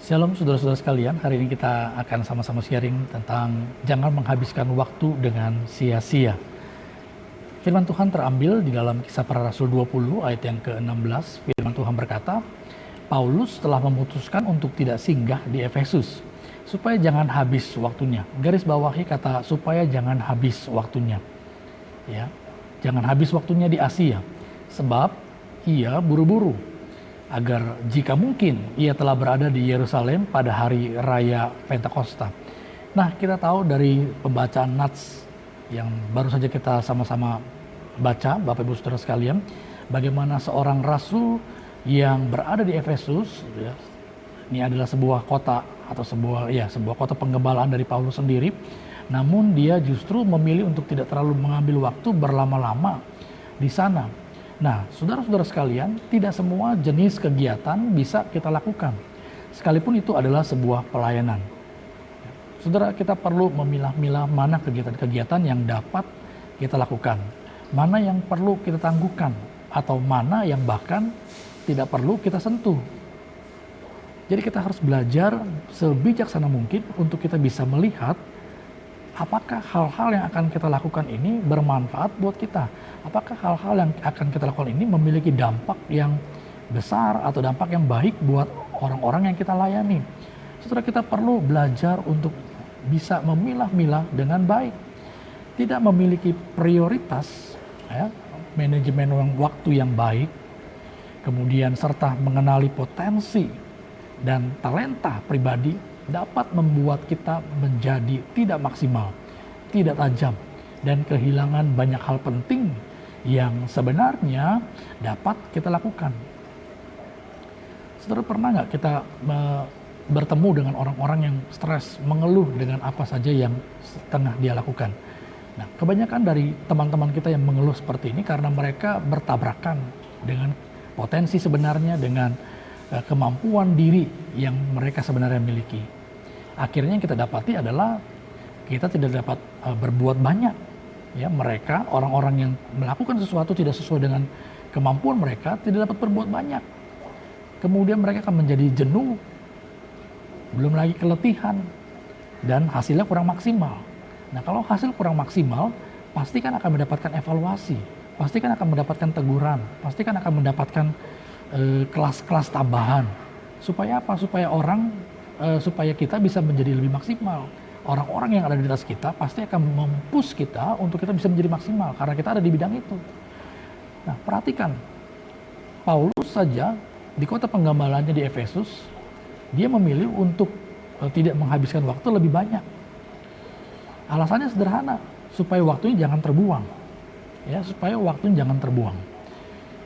Shalom saudara-saudara sekalian, hari ini kita akan sama-sama sharing tentang jangan menghabiskan waktu dengan sia-sia. Firman Tuhan terambil di dalam Kisah Para Rasul 20 ayat yang ke-16. Firman Tuhan berkata, Paulus telah memutuskan untuk tidak singgah di Efesus, supaya jangan habis waktunya. Garis bawahi kata supaya jangan habis waktunya. Ya, jangan habis waktunya di Asia, sebab ia buru-buru agar jika mungkin ia telah berada di Yerusalem pada hari raya Pentakosta. Nah, kita tahu dari pembacaan Nats yang baru saja kita sama-sama baca, Bapak Ibu Saudara sekalian, bagaimana seorang rasul yang berada di Efesus, ya, ini adalah sebuah kota atau sebuah kota penggembalaan dari Paulus sendiri, namun dia justru memilih untuk tidak terlalu mengambil waktu berlama-lama di sana. Nah, saudara-saudara sekalian, tidak semua jenis kegiatan bisa kita lakukan, sekalipun itu adalah sebuah pelayanan. Saudara, kita perlu memilah-milah mana kegiatan-kegiatan yang dapat kita lakukan, mana yang perlu kita tangguhkan, atau mana yang bahkan tidak perlu kita sentuh. Jadi kita harus belajar sebijaksana mungkin untuk kita bisa melihat apakah hal-hal yang akan kita lakukan ini bermanfaat buat kita? Apakah hal-hal yang akan kita lakukan ini memiliki dampak yang besar atau dampak yang baik buat orang-orang yang kita layani? Saudara, kita perlu belajar untuk bisa memilah-milah dengan baik. Tidak memiliki prioritas, ya, manajemen waktu yang baik, kemudian serta mengenali potensi dan talenta pribadi dapat membuat kita menjadi tidak maksimal, tidak tajam, dan kehilangan banyak hal penting yang sebenarnya dapat kita lakukan. Saudara, pernah nggak kita bertemu dengan orang-orang yang stres, mengeluh dengan apa saja yang tengah dia lakukan? Nah, kebanyakan dari teman-teman kita yang mengeluh seperti ini karena mereka bertabrakan dengan potensi sebenarnya, dengan kemampuan diri yang mereka sebenarnya miliki. Akhirnya yang kita dapati adalah kita tidak dapat berbuat banyak. Ya, mereka, orang-orang yang melakukan sesuatu tidak sesuai dengan kemampuan mereka, tidak dapat berbuat banyak. Kemudian mereka akan menjadi jenuh, belum lagi keletihan, dan hasilnya kurang maksimal. Nah, kalau hasil kurang maksimal, pasti kan akan mendapatkan evaluasi, pasti kan akan mendapatkan teguran, pasti kan akan mendapatkan kelas-kelas tambahan. Supaya apa? Supaya kita bisa menjadi lebih maksimal. Orang-orang yang ada di atas kita pasti akan mempush kita untuk kita bisa menjadi maksimal karena kita ada di bidang itu. Nah, perhatikan, Paulus saja di kota penggembalaannya di Efesus, dia memilih untuk tidak menghabiskan waktu lebih banyak. Alasannya sederhana, supaya waktunya jangan terbuang. Ya, supaya waktunya jangan terbuang.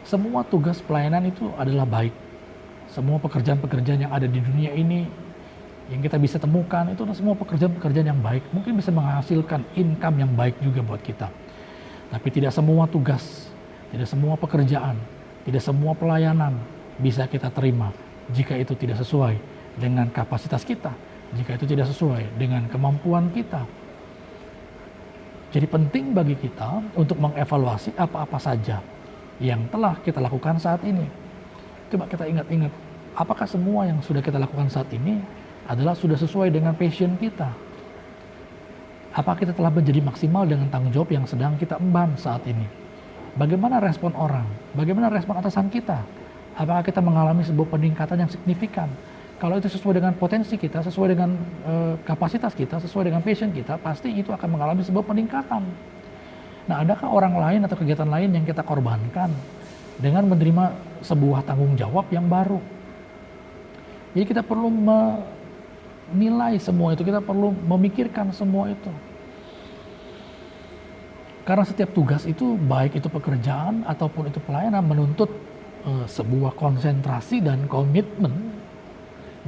Semua tugas pelayanan itu adalah baik. Semua pekerjaan-pekerjaan yang ada di dunia ini yang kita bisa temukan itu adalah semua pekerjaan-pekerjaan yang baik. Mungkin bisa menghasilkan income yang baik juga buat kita. Tapi tidak semua tugas, tidak semua pekerjaan, tidak semua pelayanan bisa kita terima jika itu tidak sesuai dengan kapasitas kita, jika itu tidak sesuai dengan kemampuan kita. Jadi penting bagi kita untuk mengevaluasi apa-apa saja yang telah kita lakukan saat ini. Coba kita ingat-ingat, apakah semua yang sudah kita lakukan saat ini adalah sudah sesuai dengan passion kita? Apa kita telah menjadi maksimal dengan tanggung jawab yang sedang kita emban saat ini? Bagaimana respon orang? Bagaimana respon atasan kita? Apakah kita mengalami sebuah peningkatan yang signifikan? Kalau itu sesuai dengan potensi kita, sesuai dengan kapasitas kita, sesuai dengan passion kita, pasti itu akan mengalami sebuah peningkatan. Nah, adakah orang lain atau kegiatan lain yang kita korbankan dengan menerima sebuah tanggung jawab yang baru? Jadi kita perlu menilai semua itu, kita perlu memikirkan semua itu. Karena setiap tugas itu, baik itu pekerjaan ataupun itu pelayanan, menuntut sebuah konsentrasi dan komitmen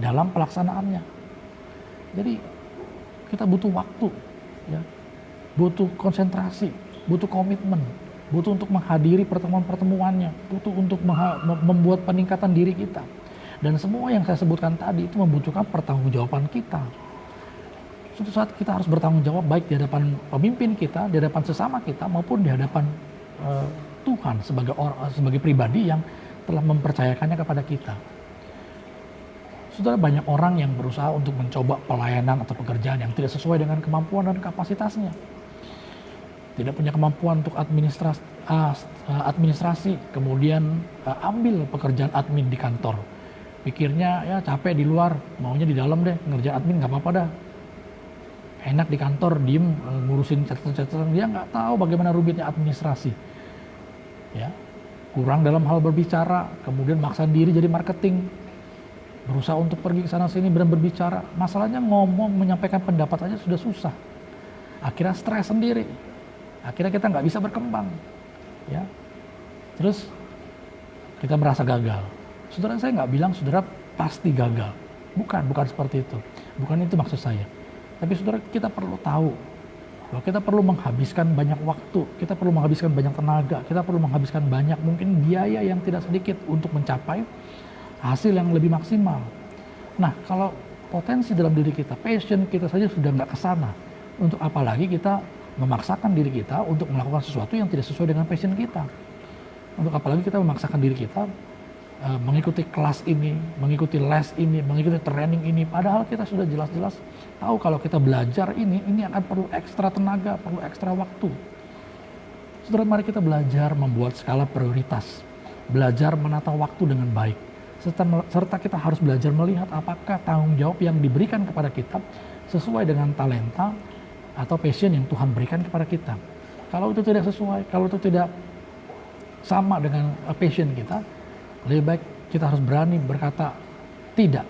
dalam pelaksanaannya. Jadi kita butuh waktu, ya, butuh konsentrasi, butuh komitmen, butuh untuk menghadiri pertemuan-pertemuannya, butuh untuk membuat peningkatan diri kita. Dan semua yang saya sebutkan tadi itu membutuhkan pertanggungjawaban kita. Suatu saat kita harus bertanggung jawab baik di hadapan pemimpin kita, di hadapan sesama kita, maupun di hadapan Tuhan sebagai pribadi yang telah mempercayakannya kepada kita. Saudara, banyak orang yang berusaha untuk mencoba pelayanan atau pekerjaan yang tidak sesuai dengan kemampuan dan kapasitasnya. Tidak punya kemampuan untuk administrasi, kemudian ambil pekerjaan admin di kantor. Pikirnya ya capek di luar, maunya di dalam deh, ngerjain admin nggak apa-apa dah. Enak di kantor, diem ngurusin catatan-catatan, dia nggak tahu bagaimana rumitnya administrasi. Ya, kurang dalam hal berbicara, kemudian maksa diri jadi marketing, berusaha untuk pergi ke sana sini dan berbicara. Masalahnya ngomong, menyampaikan pendapat aja sudah susah. Akhirnya stres sendiri. Akhirnya kita nggak bisa berkembang. Ya, terus kita merasa gagal. Saudara, saya nggak bilang saudara pasti gagal. Bukan seperti itu. Bukan itu maksud saya. Tapi saudara, kita perlu tahu bahwa kita perlu menghabiskan banyak waktu, kita perlu menghabiskan banyak tenaga, kita perlu menghabiskan banyak mungkin biaya yang tidak sedikit untuk mencapai hasil yang lebih maksimal. Nah, kalau potensi dalam diri kita, passion kita saja sudah nggak kesana, untuk apalagi kita memaksakan diri kita untuk melakukan sesuatu yang tidak sesuai dengan passion kita. Untuk apalagi kita memaksakan diri kita mengikuti kelas ini, mengikuti les ini, mengikuti training ini, padahal kita sudah jelas-jelas tahu kalau kita belajar ini akan perlu ekstra tenaga, perlu ekstra waktu. Saudara, mari kita belajar membuat skala prioritas, belajar menata waktu dengan baik, serta kita harus belajar melihat apakah tanggung jawab yang diberikan kepada kita sesuai dengan talenta atau passion yang Tuhan berikan kepada kita. Kalau itu tidak sesuai, kalau itu tidak sama dengan passion kita, lebih baik kita harus berani berkata tidak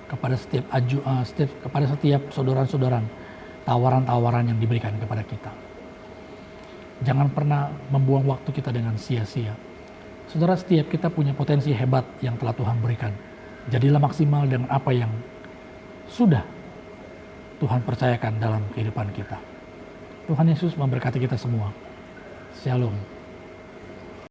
kepada setiap sodoran-sodoran, tawaran-tawaran yang diberikan kepada kita. Jangan pernah membuang waktu kita dengan sia-sia. Saudara, setiap kita punya potensi hebat yang telah Tuhan berikan. Jadilah maksimal dengan apa yang sudah Tuhan percayakan dalam kehidupan kita. Tuhan Yesus memberkati kita semua. Shalom.